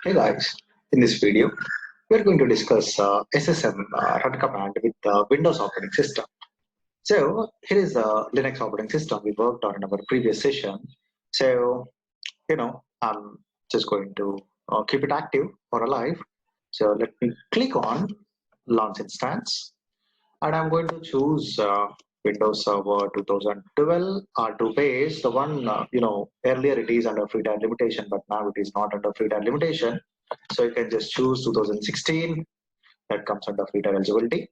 Hey guys, in this video, we are going to discuss SSM run command with the Windows operating system. So here is the Linux operating system we worked on in our previous session. So, I'm just going to keep it active or alive. So let me click on launch instance and I'm going to choose Windows Server 2012 R2 base. The one, earlier it is under free time limitation, but now it is not under free time limitation. So you can just choose 2016, that comes under free time eligibility.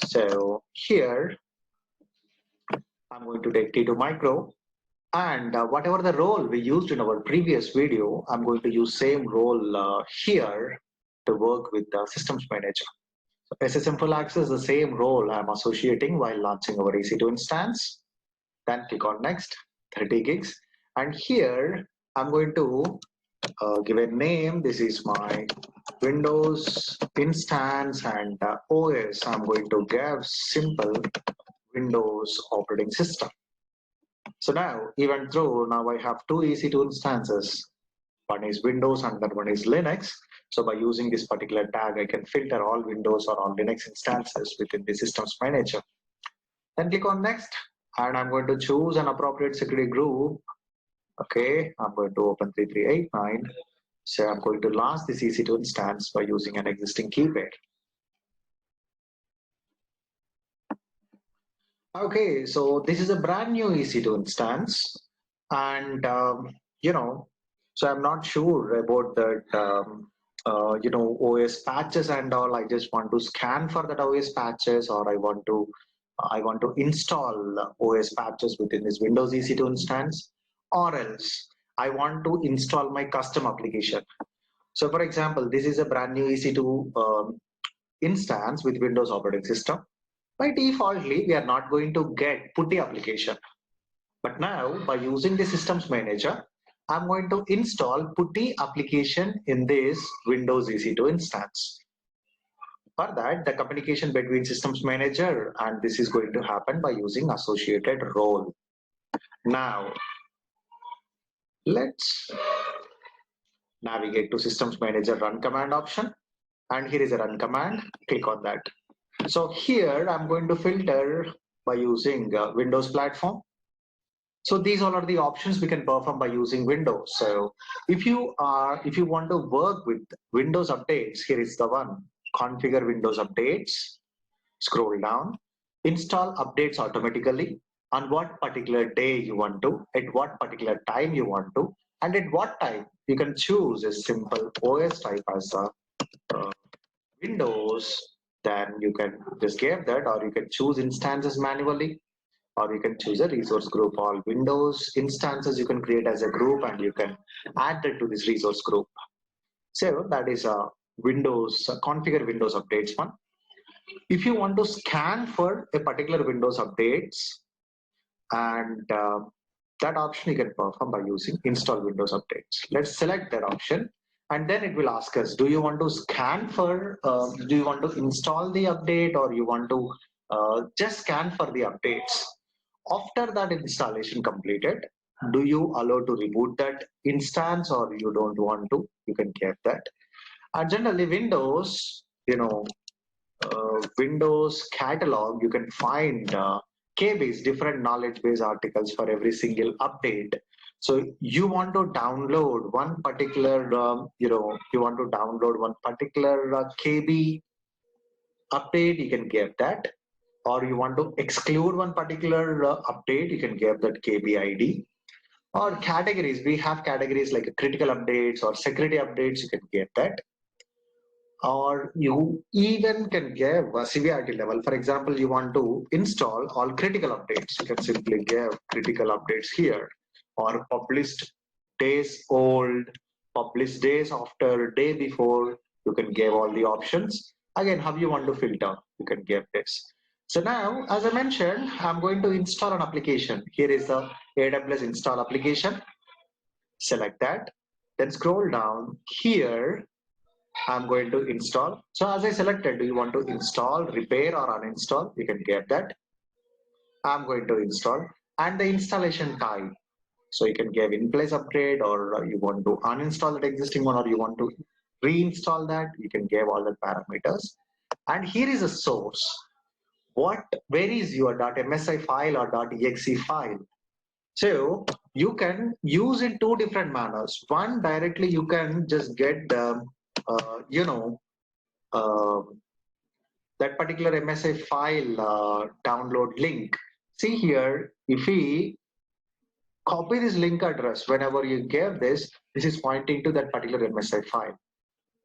So here I'm going to take T2 Micro, and whatever the role we used in our previous video, I'm going to use same role here to work with the systems manager. So SSM full access, the same role I'm associating while launching our EC2 instance. Then click on next, 30 gigs. And here I'm going to give a name. This is my Windows instance, and OS I'm going to give simple Windows operating system. So now, even though now I have two EC2 instances, one is Windows and that one is Linux. So by using this particular tag, I can filter all Windows or all Linux instances within the systems manager. Then click on next, and I'm going to choose an appropriate security group. Okay, I'm going to open 3389. So I'm going to launch this EC2 instance by using an existing keypad. Okay, so this is a brand new EC2 instance, and so I'm not sure about that. OS patches and all. I just want to scan for that OS patches, or I want to install OS patches within this Windows EC2 instance, or else I want to install my custom application. So, for example, this is a brand new EC2 instance with Windows operating system. By defaultly, we are not going to get PuTTY application. But now, by using the systems manager, I'm going to install PuTTY application in this Windows EC2 instance. For that, the communication between systems manager and this is going to happen by using associated role. Now, let's navigate to systems manager run command option. And here is a run command. Click on that. So here I'm going to filter by using Windows platform. So these all are the options we can perform by using Windows. So if you want to work with Windows updates, here is the one, configure Windows updates. Scroll down, install updates automatically, on what particular day you want to, at what particular time you want to, and at what time. You can choose a simple OS type as a Windows, then you can just give that, or you can choose instances manually, or you can choose a resource group. All Windows instances you can create as a group and you can add that to this resource group. So that is a Windows configure Windows updates one. If you want to scan for a particular Windows updates, and that option you can perform by using install Windows updates. Let's select that option, and then it will ask us, do you want to scan for, do you want to install the update, or you want to just scan for the updates? After that installation completed, do you allow to reboot that instance, or you don't want to? You can get that. And generally Windows, Windows catalog, you can find KBase, different knowledge base articles for every single update. So you want to download one particular, you want to download one particular KB update, you can get that. Or you want to exclude one particular update, you can get that KB ID. Or categories, we have categories like critical updates or security updates, you can get that. Or you even can give a severity level. For example, you want to install all critical updates, you can simply give critical updates here, or published days old, published days after, day before. You can give all the options. Again, how you want to filter, you can give this. So now, as I mentioned, I'm going to install an application. Here is the AWS install application. Select that, then scroll down here. I'm going to install. So as I selected, do you want to install, repair, or uninstall? You can get that. I'm going to install, and the installation type. So you can give in place upgrade, or you want to uninstall that existing one, or you want to reinstall that, you can give all the parameters. And here is a source. Where is your .msi file or .exe file? So you can use in two different manners. One, directly you can just get the, uh, that particular MSI file download link. See here, if we copy this link address, whenever you give this is pointing to that particular MSI file.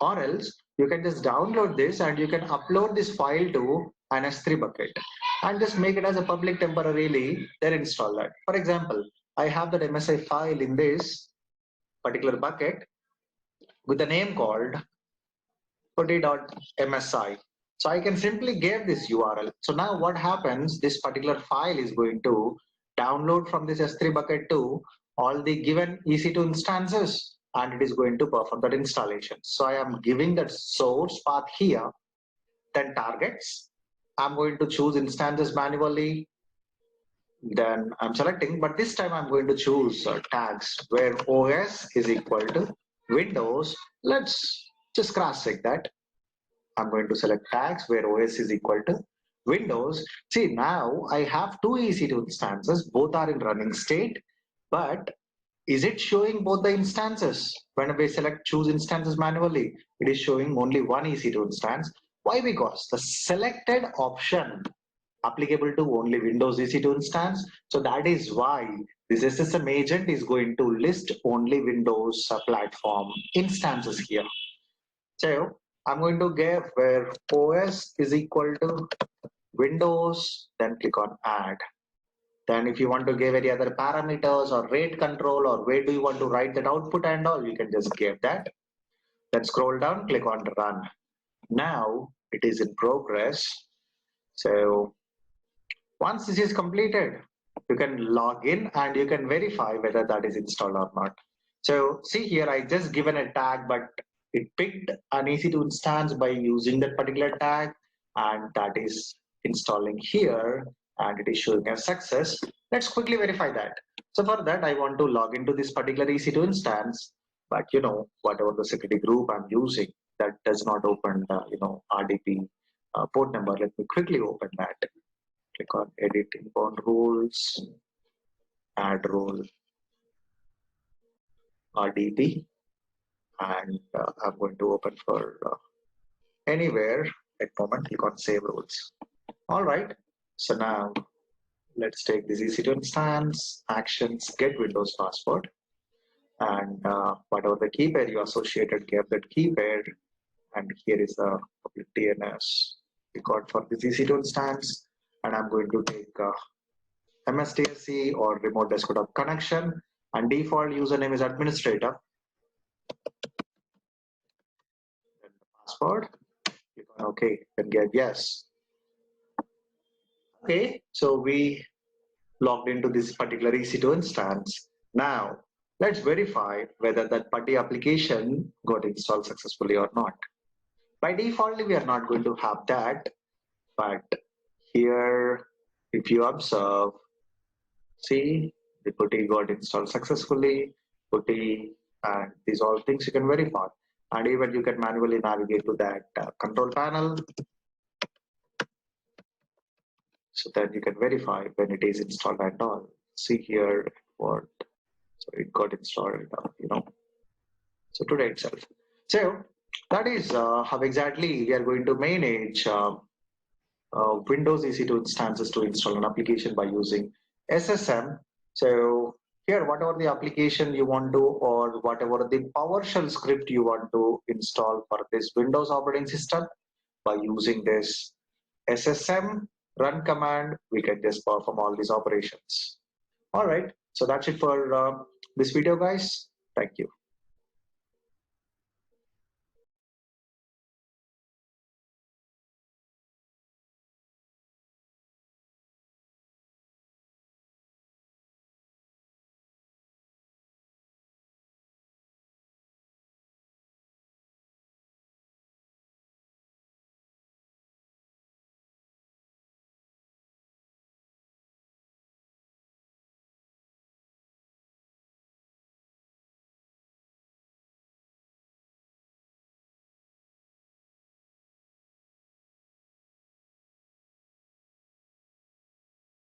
Or else you can just download this and you can upload this file to an S3 bucket and just make it as a public temporarily, then install that. For example, I have that MSI file in this particular bucket with a name called putty.msi. So I can simply give this URL. So now what happens, this particular file is going to download from this S3 bucket to all the given EC2 instances, and it is going to perform that installation. So I am giving that source path here, then targets. I'm going to choose instances manually. Then I'm selecting, but this time I'm going to choose tags where OS is equal to Windows. Let's just cross check that. I'm going to select tags where OS is equal to Windows. See, now I have two EC2 instances, both are in running state, but is it showing both the instances? When we select choose instances manually, it is showing only one EC2 instance. Why? Because the selected option applicable to only Windows EC2 instance. So that is why this SSM agent is going to list only Windows platform instances here. So I'm going to give where OS is equal to Windows, then click on add. Then if you want to give any other parameters or rate control or where do you want to write that output and all, you can just give that. Then scroll down, click on run. Now it is in progress. So once this is completed, you can log in and you can verify whether that is installed or not. So see here, I just given a tag, but it picked an EC2 instance by using that particular tag, and that is installing here, and it is showing a success. Let's quickly verify that. So for that, I want to log into this particular EC2 instance, but whatever the security group I'm using, that does not open the RDP port number. Let me quickly open that. Click on edit inbound rules, add role RDP, and I'm going to open for anywhere at moment. Click on save rules. All right. So now let's take this EC2 instance, actions, get Windows password, and whatever the key pair you associated, give that key pair, and here is the public DNS record for this EC2 instance, and I'm going to take MSTSC or remote desktop connection, and default username is administrator. Then the password, click on OK, then get yes. Okay, so we logged into this particular EC2 instance. Now let's verify whether that PuTTY application got installed successfully or not. By default, we are not going to have that, but here, if you observe, see, the PuTTY got installed successfully, PuTTY, and these all things you can verify. And even you can manually navigate to that control panel. So that you can verify when it is installed and all. See here what, so it got installed, so today itself. So that is how exactly we are going to manage Windows EC2 instances to install an application by using SSM. So here, whatever the application you want to, or whatever the PowerShell script you want to install for this Windows operating system, by using this SSM run command, we can just perform all these operations. All right, so that's it for this video, guys. Thank you.